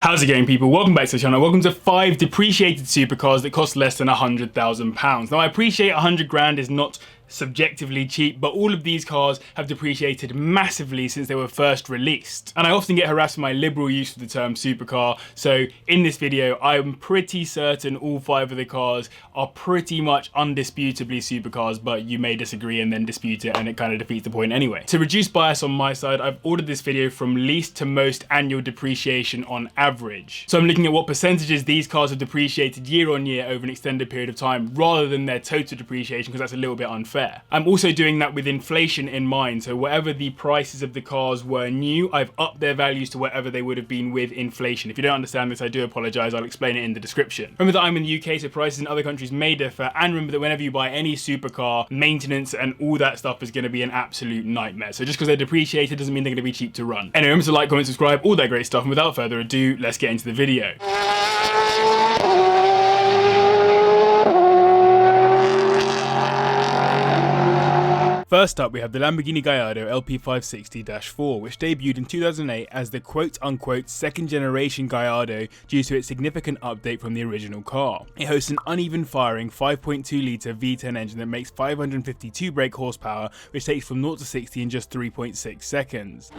How's it going, people? Welcome back to the channel. Welcome to 5 depreciated supercars that cost less than £100,000. Now, I appreciate 100 grand is not subjectively cheap, but all of these cars have depreciated massively since they were first released. And I often get harassed for my liberal use of the term supercar, so in this video I'm pretty certain all 5 of the cars are pretty much undisputably supercars, but you may disagree and then dispute it, and it kind of defeats the point anyway. To reduce bias on my side, I've ordered this video from least to most annual depreciation on average. So I'm looking at what percentages these cars have depreciated year on year over an extended period of time, rather than their total depreciation, because that's a little bit unfair. I'm also doing that with inflation in mind, so whatever the prices of the cars were new, I've upped their values to whatever they would have been with inflation. If you don't understand this, I do apologise, I'll explain it in the description. Remember that I'm in the UK, so prices in other countries may differ, and remember that whenever you buy any supercar, maintenance and all that stuff is going to be an absolute nightmare. So just because they're depreciated doesn't mean they're going to be cheap to run. Anyway, remember to like, comment, subscribe, all that great stuff, and without further ado, let's get into the video. First up, we have the Lamborghini Gallardo LP 560-4, which debuted in 2008 as the quote-unquote second generation Gallardo due to its significant update from the original car. It hosts an uneven firing 5.2 litre V10 engine that makes 552 brake horsepower, which takes from 0 to 60 in just 3.6 seconds.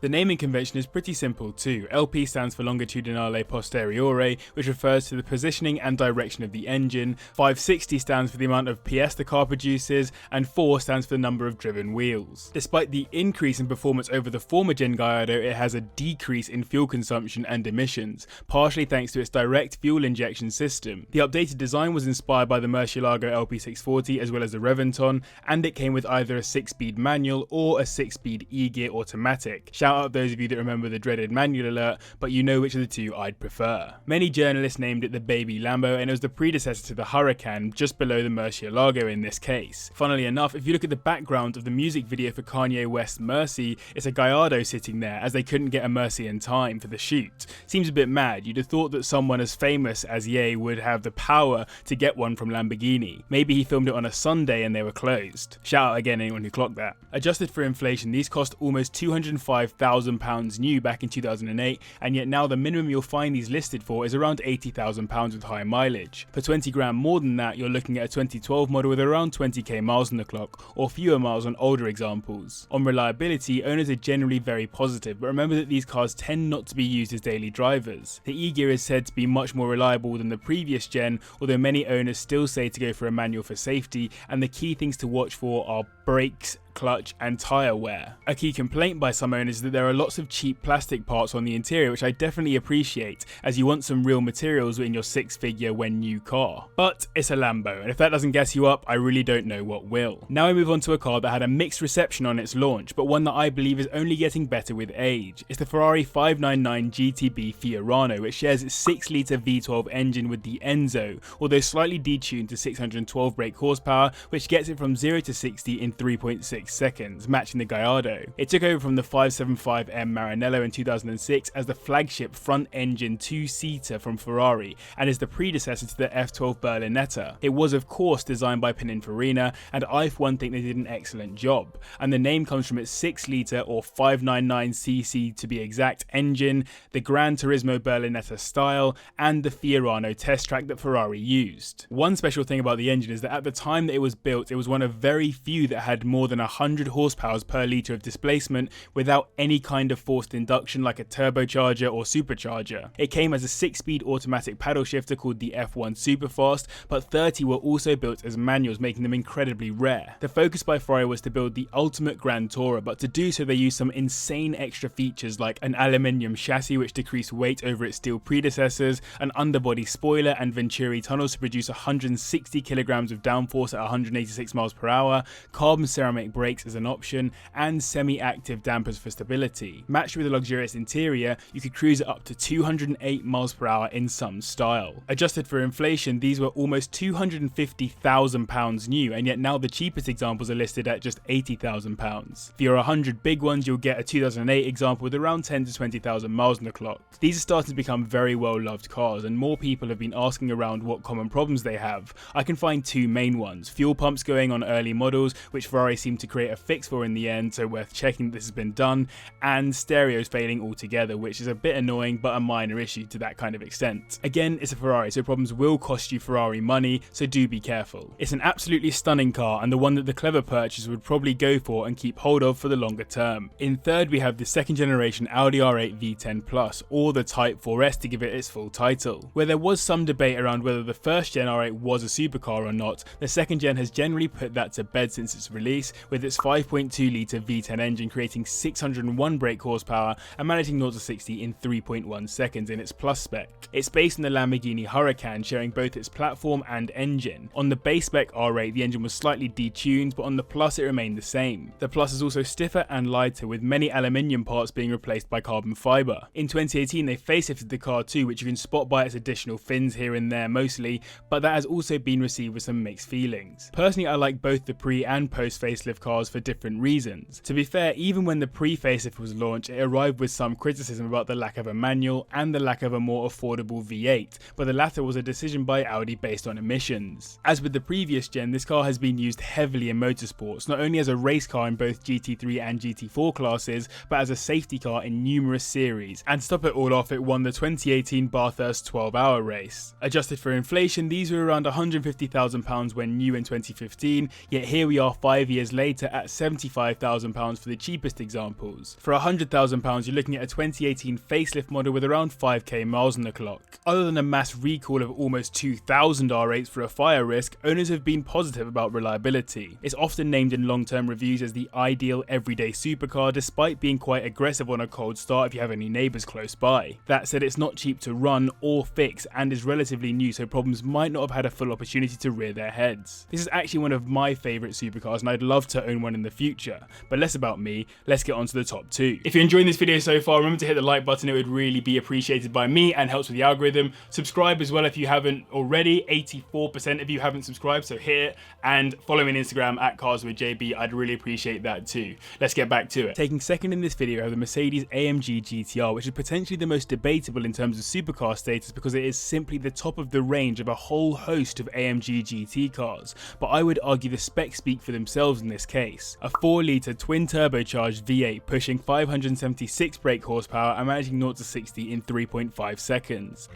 The naming convention is pretty simple too. LP stands for Longitudinale Posteriore, which refers to the positioning and direction of the engine, 560 stands for the amount of PS the car produces, and 4 stands for the number of driven wheels. Despite the increase in performance over the former gen Gallardo, it has a decrease in fuel consumption and emissions, partially thanks to its direct fuel injection system. The updated design was inspired by the Murcielago LP640 as well as the Reventon, and it came with either a 6-speed manual or a 6-speed E-gear automatic. Shout out those of you that remember the dreaded manual alert, but you know which of the two I'd prefer. Many journalists named it the Baby Lambo, and it was the predecessor to the Huracan, just below the Murcielago in this case. Funnily enough, if you look at the background of the music video for Kanye West's Mercy, it's a Gallardo sitting there, as they couldn't get a Mercy in time for the shoot. Seems a bit mad. You'd have thought that someone as famous as Ye would have the power to get one from Lamborghini. Maybe he filmed it on a Sunday and they were closed. Shout out again anyone who clocked that. Adjusted for inflation, these cost almost £205,000 new back in 2008, and yet now the minimum you'll find these listed for is around £80,000 with high mileage. For 20 grand more than that, you're looking at a 2012 model with around 20k miles on the clock, or fewer miles on older examples. On reliability, owners are generally very positive, but remember that these cars tend not to be used as daily drivers. The E-gear is said to be much more reliable than the previous gen, although many owners still say to go for a manual for safety, and the key things to watch for are brakes, clutch and tyre wear. A key complaint by some owners is that there are lots of cheap plastic parts on the interior, which I definitely appreciate, as you want some real materials in your 6-figure when new car. But it's a Lambo, and if that doesn't gas you up, I really don't know what will. Now we move on to a car that had a mixed reception on its launch, but one that I believe is only getting better with age. It's the Ferrari 599 GTB Fiorano, which shares its 6-litre V12 engine with the Enzo, although slightly detuned to 612 brake horsepower, which gets it from 0 to 60 in 3.6 seconds, matching the Gallardo. It took over from the 575M Maranello in 2006 as the flagship front-engine 2-seater from Ferrari, and is the predecessor to the F12 Berlinetta. It was of course designed by Pininfarina, and I for one think they did an excellent job, and the name comes from its 6-litre or 599cc to be exact engine, the Gran Turismo Berlinetta style, and the Fiorano test track that Ferrari used. One special thing about the engine is that at the time that it was built, it was one of very few that had more than 100 horsepower per litre of displacement without any kind of forced induction like a turbocharger or supercharger. It came as a 6-speed automatic paddle shifter called the F1 Superfast, but 30 were also built as manuals, making them incredibly rare. The focus by Ferrari was to build the ultimate Grand Tourer, but to do so they used some insane extra features like an aluminium chassis which decreased weight over its steel predecessors, an underbody spoiler and Venturi tunnels to produce 160 kilograms of downforce at 186 miles per hour, carbon ceramic brakes as an option, and semi-active dampers for stability. Matched with a luxurious interior, you could cruise it up to 208 miles per hour in some style. Adjusted for inflation, these were almost £250,000 new, and yet now the cheapest examples are listed at just £80,000. For your 100 big ones, you'll get a 2008 example with around 10 to 20,000 miles on the clock. These are starting to become very well loved cars, and more people have been asking around what common problems they have. I can find two main ones: fuel pumps going on early models, which Ferrari seemed to create a fix for in the end, so worth checking that this has been done, and stereos failing altogether, which is a bit annoying but a minor issue to that kind of extent. Again, it's a Ferrari, so problems will cost you Ferrari money, so do be careful. It's an absolutely stunning car, and the one that the clever purchaser would probably go for and keep hold of for the longer term. In third, we have the second generation Audi R8 V10 Plus, or the Type 4S to give it its full title. Where there was some debate around whether the first gen R8 was a supercar or not, the second gen has generally put that to bed since its release, with its 5.2 litre V10 engine creating 601 brake horsepower and managing 0 to 60 in 3.1 seconds in its Plus spec. It's based on the Lamborghini Huracan, sharing both its platform and engine. On the base spec R8, the engine was slightly detuned, but on the Plus it remained the same. The Plus is also stiffer and lighter, with many aluminium parts being replaced by carbon fibre. In 2018 they facelifted the car too, which you can spot by its additional fins here and there mostly, but that has also been received with some mixed feelings. Personally, I like both the pre and post facelift cars for different reasons. To be fair, even when the pre-facelift was launched, it arrived with some criticism about the lack of a manual and the lack of a more affordable V8, but the latter was a decision by Audi based on emissions. As with the previous gen, this car has been used heavily in motorsports, not only as a race car in both GT3 and GT4 classes, but as a safety car in numerous series, and to top it all off, it won the 2018 Bathurst 12-hour race. Adjusted for inflation, these were around £150,000 when new in 2015, yet here we are 5 years later at £75,000 for the cheapest examples. For £100,000, you're looking at a 2018 facelift model with around 5k miles on the clock. Other than a mass recall of almost 2,000 R8s for a fire risk, owners have been positive about reliability. It's often named in long-term reviews as the ideal everyday supercar, despite being quite aggressive on a cold start if you have any neighbours close by. That said, it's not cheap to run or fix and is relatively new, so problems might not have had a full opportunity to rear their heads. This is actually one of my favourite supercars and I'd love to own one in the future. But less about me, let's get on to the top two. If you're enjoying this video so far, remember to hit the like button, it would really be appreciated by me and helps with the algorithm. Subscribe as well if you haven't already. 84% of you haven't subscribed, so hit it, and follow me on Instagram at carswithjb, I'd really appreciate that too. Let's get back to it. Taking second in this video are the Mercedes AMG GT R, which is potentially the most debatable in terms of supercar status because it is simply the top of the range of a whole host of AMG GT cars, but I would argue the specs speak for themselves in this case. A 4-litre twin turbocharged V8 pushing 576 brake horsepower and managing 0 to 60 in 3.5 seconds.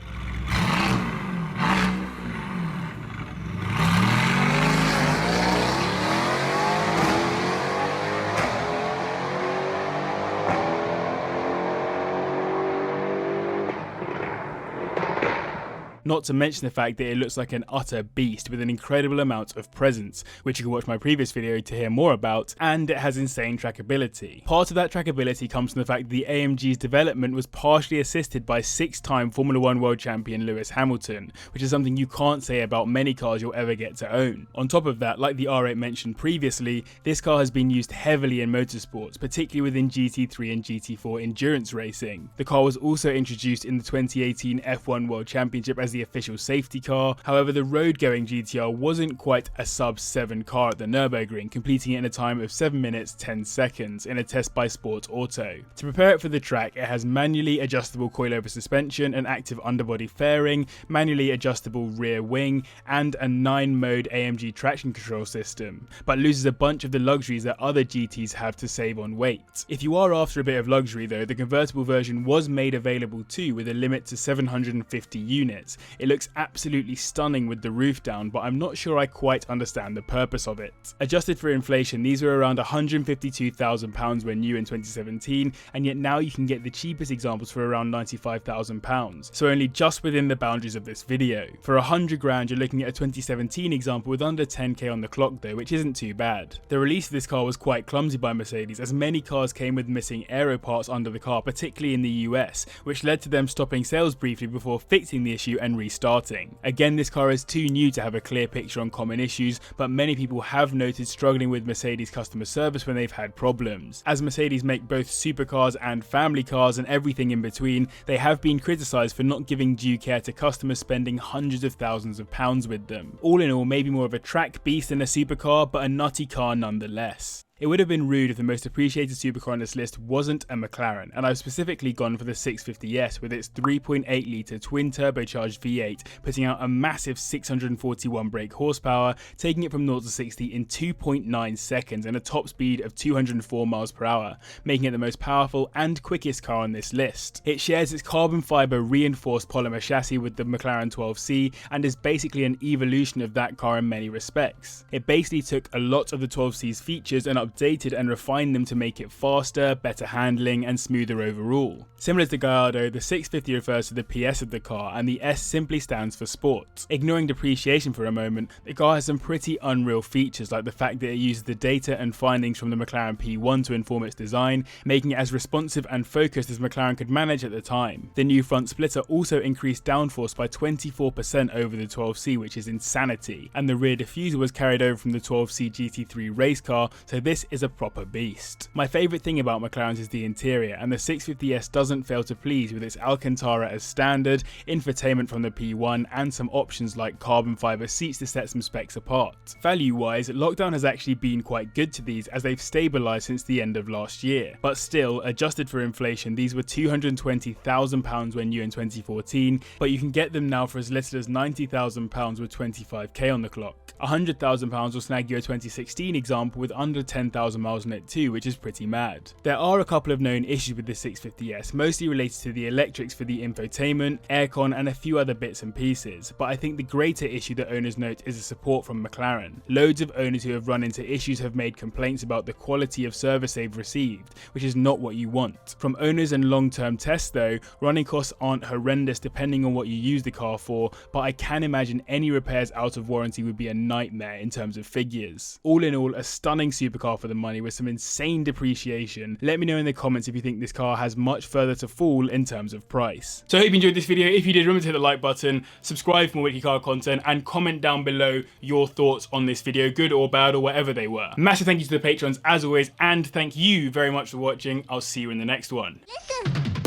Not to mention the fact that it looks like an utter beast with an incredible amount of presence, which you can watch my previous video to hear more about, and it has insane trackability. Part of that trackability comes from the fact that the AMG's development was partially assisted by 6-time Formula 1 world champion Lewis Hamilton, which is something you can't say about many cars you'll ever get to own. On top of that, like the R8 mentioned previously, this car has been used heavily in motorsports, particularly within GT3 and GT4 endurance racing. The car was also introduced in the 2018 F1 World Championship as the official safety car. However, the road-going GTR wasn't quite a sub-7 car at the Nürburgring, completing it in a time of 7 minutes 10 seconds in a test by Sport Auto. To prepare it for the track, it has manually adjustable coilover suspension, an active underbody fairing, manually adjustable rear wing, and a 9-mode AMG traction control system, but loses a bunch of the luxuries that other GTs have to save on weight. If you are after a bit of luxury though, the convertible version was made available too, with a limit to 750 units. It looks absolutely stunning with the roof down, but I'm not sure I quite understand the purpose of it. Adjusted for inflation, these were around £152,000 when new in 2017, and yet now you can get the cheapest examples for around £95,000, so only just within the boundaries of this video. For 100 grand, you're looking at a 2017 example with under 10k on the clock though, which isn't too bad. The release of this car was quite clumsy by Mercedes, as many cars came with missing aero parts under the car, particularly in the US, which led to them stopping sales briefly before fixing the issue and and restarting. Again, this car is too new to have a clear picture on common issues, but many people have noted struggling with Mercedes customer service when they've had problems. As Mercedes make both supercars and family cars and everything in between, they have been criticised for not giving due care to customers spending hundreds of thousands of pounds with them. All in all, maybe more of a track beast than a supercar, but a nutty car nonetheless. It would have been rude if the most appreciated supercar on this list wasn't a McLaren, and I've specifically gone for the 650S with its 3.8 litre twin turbocharged V8, putting out a massive 641 brake horsepower, taking it from 0 to 60 in 2.9 seconds and a top speed of 204 miles per hour, making it the most powerful and quickest car on this list. It shares its carbon fibre reinforced polymer chassis with the McLaren 12C and is basically an evolution of that car in many respects. It basically took a lot of the 12C's features and updated and refined them to make it faster, better handling and smoother overall. Similar to Gallardo, the 650 refers to the PS of the car and the S simply stands for sport. Ignoring depreciation for a moment, the car has some pretty unreal features like the fact that it uses the data and findings from the McLaren P1 to inform its design, making it as responsive and focused as McLaren could manage at the time. The new front splitter also increased downforce by 24% over the 12C, which is insanity, and the rear diffuser was carried over from the 12C GT3 race car, so this is a proper beast. My favourite thing about McLaren's is the interior, and the 650S doesn't fail to please with its Alcantara as standard, infotainment from the P1 and some options like carbon fibre seats to set some specs apart. Value wise, Lockdown has actually been quite good to these as they've stabilised since the end of last year, but still, adjusted for inflation, these were £220,000 when new in 2014, but you can get them now for as little as £90,000 with 25k on the clock. £100,000 will snag you a 2016 example with under 10,000 miles on it too, which is pretty mad. There are a couple of known issues with the 650S, mostly related to the electrics for the infotainment, aircon and a few other bits and pieces, but I think the greater issue that owners note is the support from McLaren. Loads of owners who have run into issues have made complaints about the quality of service they've received, which is not what you want. From owners and long-term tests though, running costs aren't horrendous depending on what you use the car for, but I can imagine any repairs out of warranty would be a nightmare in terms of figures. All in all, a stunning supercar for the money with some insane depreciation. Let me know in the comments if you think this car has much further to fall in terms of price. So I hope you enjoyed this video. If you did, remember to hit the like button, subscribe for more weekly car content and comment down below your thoughts on this video, good or bad or whatever they were. Massive thank you to the patrons as always, and thank you very much for watching. I'll see you in the next one. Listen.